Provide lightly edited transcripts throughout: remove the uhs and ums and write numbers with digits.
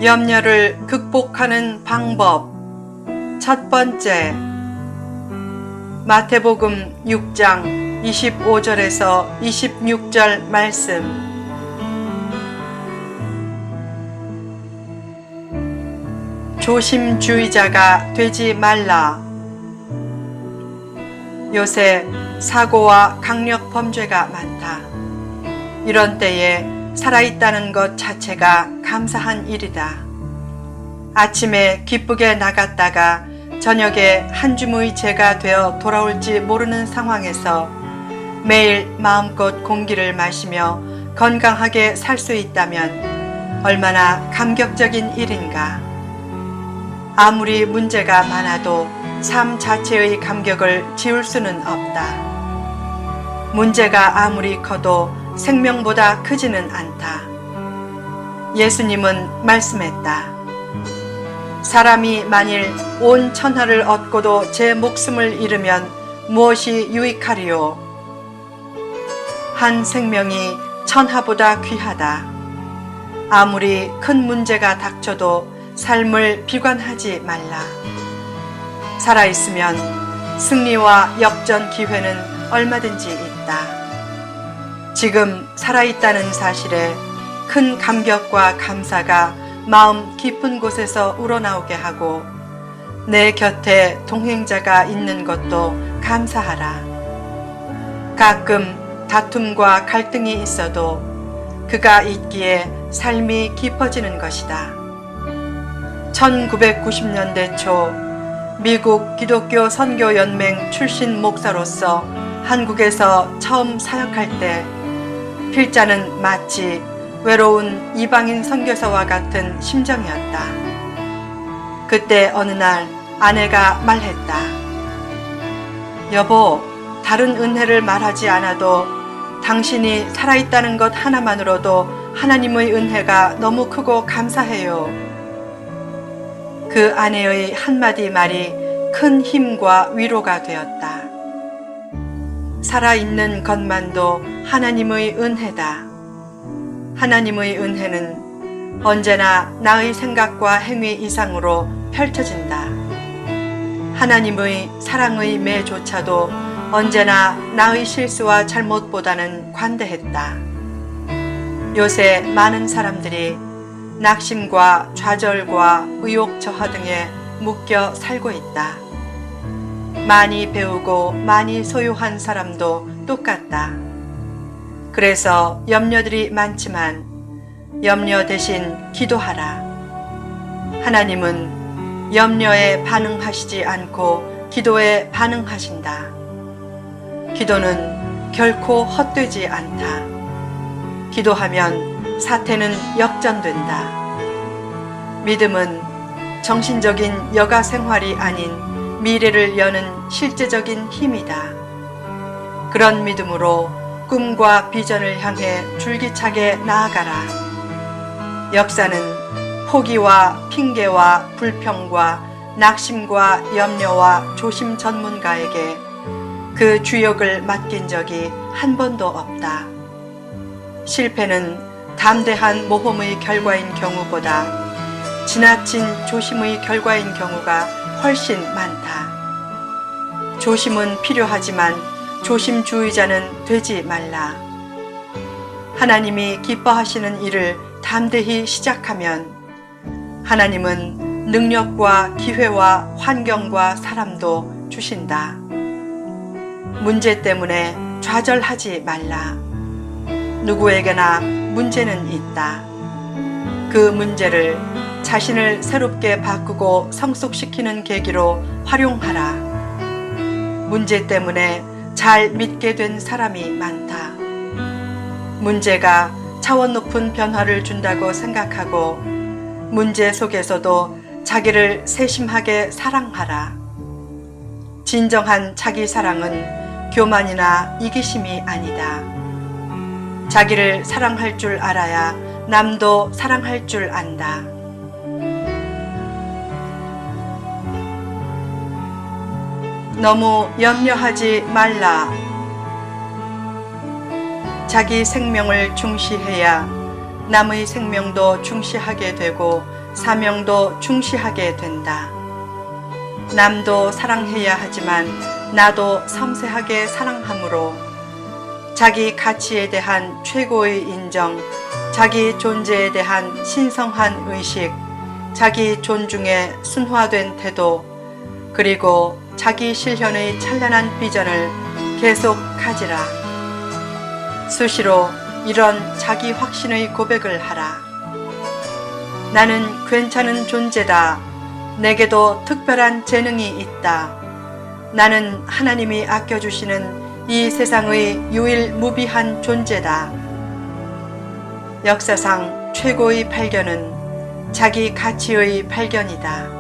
염려를 극복하는 방법. 첫 번째, 마태복음 6장 25절에서 26절 말씀. 조심주의자가 되지 말라. 요새 사고와 강력 범죄가 많다. 이런 때에 살아있다는 것 자체가 감사한 일이다. 아침에 기쁘게 나갔다가 저녁에 한 줌의 죄가 되어 돌아올지 모르는 상황에서 매일 마음껏 공기를 마시며 건강하게 살 수 있다면 얼마나 감격적인 일인가. 아무리 문제가 많아도 삶 자체의 감격을 지울 수는 없다. 문제가 아무리 커도 생명보다 크지는 않다. 예수님은 말씀했다. 사람이 만일 온 천하를 얻고도 제 목숨을 잃으면 무엇이 유익하리요? 한 생명이 천하보다 귀하다. 아무리 큰 문제가 닥쳐도 삶을 비관하지 말라. 살아있으면 승리와 역전 기회는 얼마든지 있다. 지금 살아있다는 사실에 큰 감격과 감사가 마음 깊은 곳에서 우러나오게 하고 내 곁에 동행자가 있는 것도 감사하라. 가끔 다툼과 갈등이 있어도 그가 있기에 삶이 깊어지는 것이다. 1990년대 초 미국 기독교 선교연맹 출신 목사로서 한국에서 처음 사역할 때 필자는 마치 외로운 이방인 선교사와 같은 심정이었다. 그때 어느 날 아내가 말했다. 여보, 다른 은혜를 말하지 않아도 당신이 살아있다는 것 하나만으로도 하나님의 은혜가 너무 크고 감사해요. 그 아내의 한마디 말이 큰 힘과 위로가 되었다. 살아있는 것만도 하나님의 은혜다. 하나님의 은혜는 언제나 나의 생각과 행위 이상으로 펼쳐진다. 하나님의 사랑의 매조차도 언제나 나의 실수와 잘못보다는 관대했다. 요새 많은 사람들이 낙심과 좌절과 의욕 저하 등에 묶여 살고 있다. 많이 배우고 많이 소유한 사람도 똑같다. 그래서 염려들이 많지만 염려 대신 기도하라. 하나님은 염려에 반응하시지 않고 기도에 반응하신다. 기도는 결코 헛되지 않다. 기도하면 사태는 역전된다. 믿음은 정신적인 여가 생활이 아닌 미래를 여는 실제적인 힘이다. 그런 믿음으로 꿈과 비전을 향해 줄기차게 나아가라. 역사는 포기와 핑계와 불평과 낙심과 염려와 조심 전문가에게 그 주역을 맡긴 적이 한 번도 없다. 실패는 담대한 모험의 결과인 경우보다 지나친 조심의 결과인 경우가 훨씬 많다. 조심은 필요하지만 조심주의자는 되지 말라. 하나님이 기뻐하시는 일을 담대히 시작하면 하나님은 능력과 기회와 환경과 사람도 주신다. 문제 때문에 좌절하지 말라. 누구에게나 문제는 있다. 그 문제를 자신을 새롭게 바꾸고 성숙시키는 계기로 활용하라. 문제 때문에 잘 믿게 된 사람이 많다. 문제가 차원 높은 변화를 준다고 생각하고 문제 속에서도 자기를 세심하게 사랑하라. 진정한 자기 사랑은 교만이나 이기심이 아니다. 자기를 사랑할 줄 알아야 남도 사랑할 줄 안다. 너무 염려하지 말라. 자기 생명을 중시해야 남의 생명도 중시하게 되고 사명도 중시하게 된다. 남도 사랑해야 하지만 나도 섬세하게 사랑하므로 자기 가치에 대한 최고의 인정, 자기 존재에 대한 신성한 의식, 자기 존중에 순화된 태도, 그리고 자기 실현의 찬란한 비전을 계속 가지라. 수시로 이런 자기 확신의 고백을 하라. 나는 괜찮은 존재다. 내게도 특별한 재능이 있다. 나는 하나님이 아껴주시는 이 세상의 유일무비한 존재다. 역사상 최고의 발견은 자기 가치의 발견이다.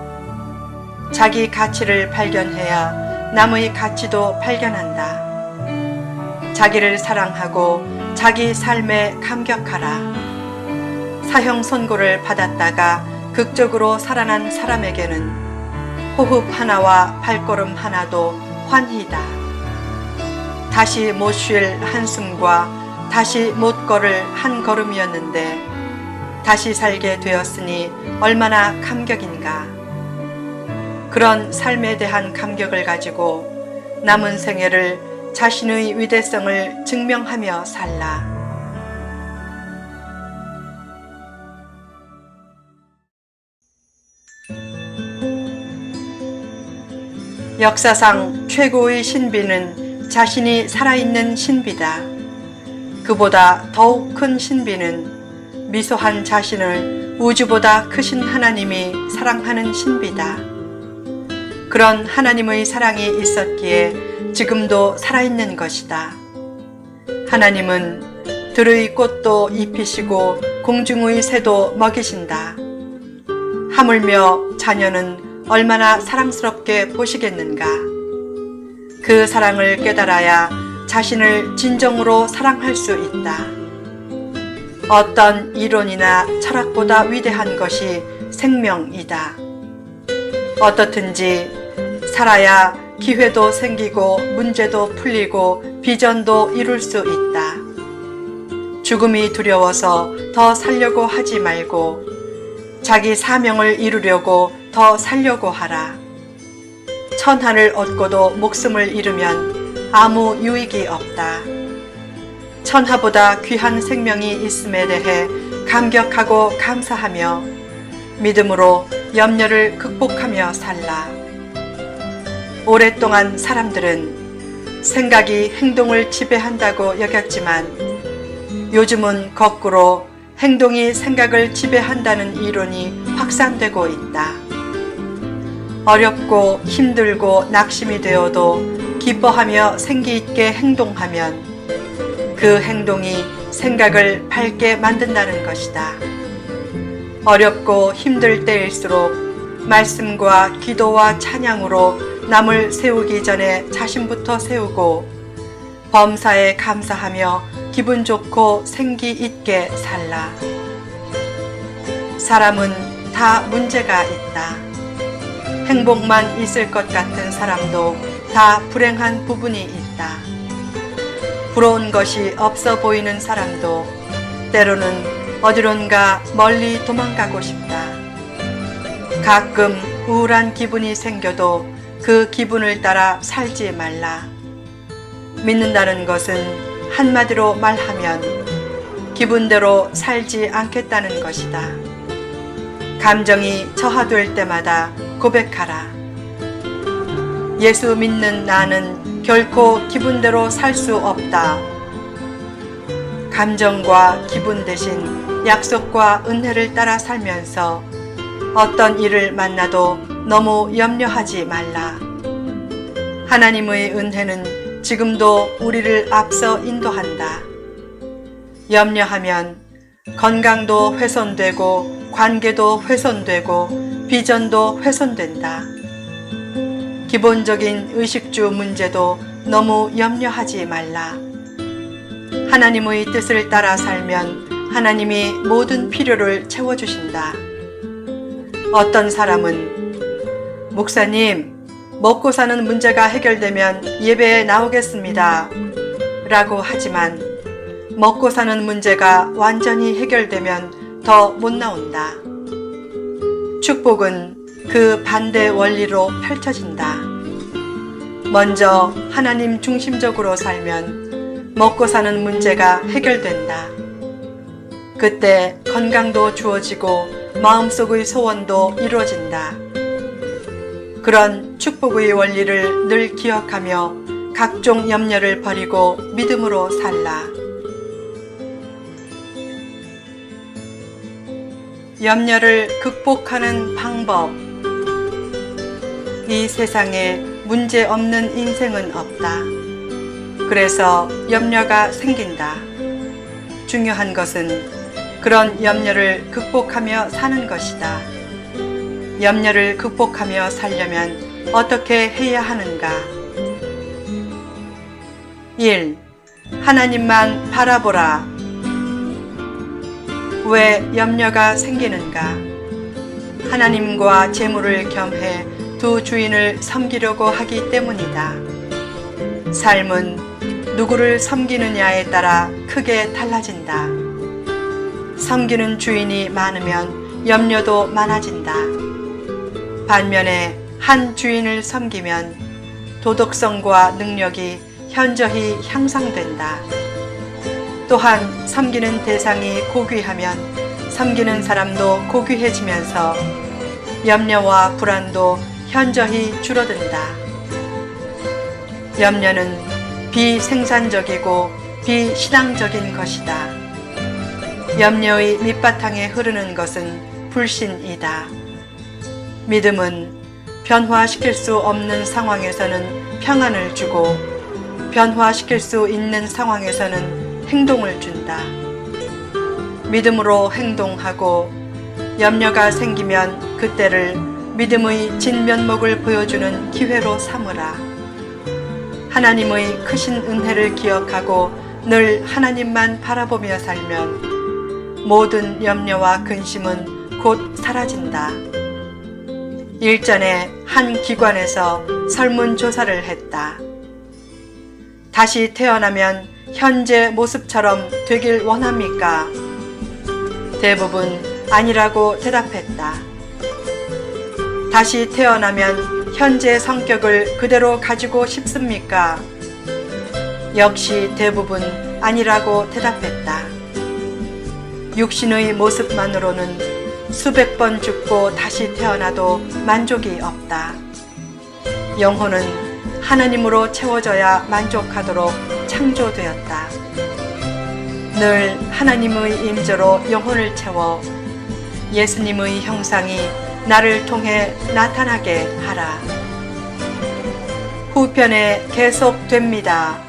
자기 가치를 발견해야 남의 가치도 발견한다. 자기를 사랑하고 자기 삶에 감격하라. 사형 선고를 받았다가 극적으로 살아난 사람에게는 호흡 하나와 발걸음 하나도 환희다. 다시 못 쉴 한숨과 다시 못 걸을 한 걸음이었는데 다시 살게 되었으니 얼마나 감격인가. 그런 삶에 대한 감격을 가지고 남은 생애를 자신의 위대성을 증명하며 살라. 역사상 최고의 신비는 자신이 살아있는 신비다. 그보다 더욱 큰 신비는 미소한 자신을 우주보다 크신 하나님이 사랑하는 신비다. 그런 하나님의 사랑이 있었기에 지금도 살아있는 것이다. 하나님은 들의 꽃도 입히시고 공중의 새도 먹이신다. 하물며 자녀는 얼마나 사랑스럽게 보시겠는가. 그 사랑을 깨달아야 자신을 진정으로 사랑할 수 있다. 어떤 이론이나 철학보다 위대한 것이 생명이다. 어떻든지 살아야 기회도 생기고 문제도 풀리고 비전도 이룰 수 있다. 죽음이 두려워서 더 살려고 하지 말고 자기 사명을 이루려고 더 살려고 하라. 천하를 얻고도 목숨을 잃으면 아무 유익이 없다. 천하보다 귀한 생명이 있음에 대해 감격하고 감사하며 믿음으로 염려를 극복하며 살라. 오랫동안 사람들은 생각이 행동을 지배한다고 여겼지만 요즘은 거꾸로 행동이 생각을 지배한다는 이론이 확산되고 있다. 어렵고 힘들고 낙심이 되어도 기뻐하며 생기 있게 행동하면 그 행동이 생각을 밝게 만든다는 것이다. 어렵고 힘들 때일수록 말씀과 기도와 찬양으로 남을 세우기 전에 자신부터 세우고 범사에 감사하며 기분 좋고 생기 있게 살라. 사람은 다 문제가 있다. 행복만 있을 것 같은 사람도 다 불행한 부분이 있다. 부러운 것이 없어 보이는 사람도 때로는 어디론가 멀리 도망가고 싶다. 가끔 우울한 기분이 생겨도 그 기분을 따라 살지 말라. 믿는다는 것은 한마디로 말하면 기분대로 살지 않겠다는 것이다. 감정이 저하될 때마다 고백하라. 예수 믿는 나는 결코 기분대로 살 수 없다. 감정과 기분 대신 약속과 은혜를 따라 살면서 어떤 일을 만나도 너무 염려하지 말라. 하나님의 은혜는 지금도 우리를 앞서 인도한다. 염려하면 건강도 훼손되고 관계도 훼손되고 비전도 훼손된다. 기본적인 의식주 문제도 너무 염려하지 말라. 하나님의 뜻을 따라 살면 하나님이 모든 필요를 채워주신다. 어떤 사람은 목사님, 먹고 사는 문제가 해결되면 예배에 나오겠습니다 라고 하지만 먹고 사는 문제가 완전히 해결되면 더 못 나온다. 축복은 그 반대 원리로 펼쳐진다. 먼저 하나님 중심적으로 살면 먹고 사는 문제가 해결된다. 그때 건강도 주어지고 마음속의 소원도 이루어진다. 그런 축복의 원리를 늘 기억하며 각종 염려를 버리고 믿음으로 살라. 염려를 극복하는 방법. 이 세상에 문제 없는 인생은 없다. 그래서 염려가 생긴다. 중요한 것은 그런 염려를 극복하며 사는 것이다. 염려를 극복하며 살려면 어떻게 해야 하는가? 1. 하나님만 바라보라. 왜 염려가 생기는가? 하나님과 재물을 겸해 두 주인을 섬기려고 하기 때문이다. 삶은 누구를 섬기느냐에 따라 크게 달라진다. 섬기는 주인이 많으면 염려도 많아진다. 반면에 한 주인을 섬기면 도덕성과 능력이 현저히 향상된다. 또한 섬기는 대상이 고귀하면 섬기는 사람도 고귀해지면서 염려와 불안도 현저히 줄어든다. 염려는 비생산적이고 비신앙적인 것이다. 염려의 밑바탕에 흐르는 것은 불신이다. 믿음은 변화시킬 수 없는 상황에서는 평안을 주고 변화시킬 수 있는 상황에서는 행동을 준다. 믿음으로 행동하고 염려가 생기면 그때를 믿음의 진면목을 보여주는 기회로 삼으라. 하나님의 크신 은혜를 기억하고 늘 하나님만 바라보며 살면 모든 염려와 근심은 곧 사라진다. 일전에 한 기관에서 설문조사를 했다. 다시 태어나면 현재 모습처럼 되길 원합니까? 대부분 아니라고 대답했다. 다시 태어나면 현재 성격을 그대로 가지고 싶습니까? 역시 대부분 아니라고 대답했다. 육신의 모습만으로는 수백 번 죽고 다시 태어나도 만족이 없다. 영혼은 하나님으로 채워져야 만족하도록 창조되었다. 늘 하나님의 임재로 영혼을 채워 예수님의 형상이 나를 통해 나타나게 하라. 후편에 계속됩니다.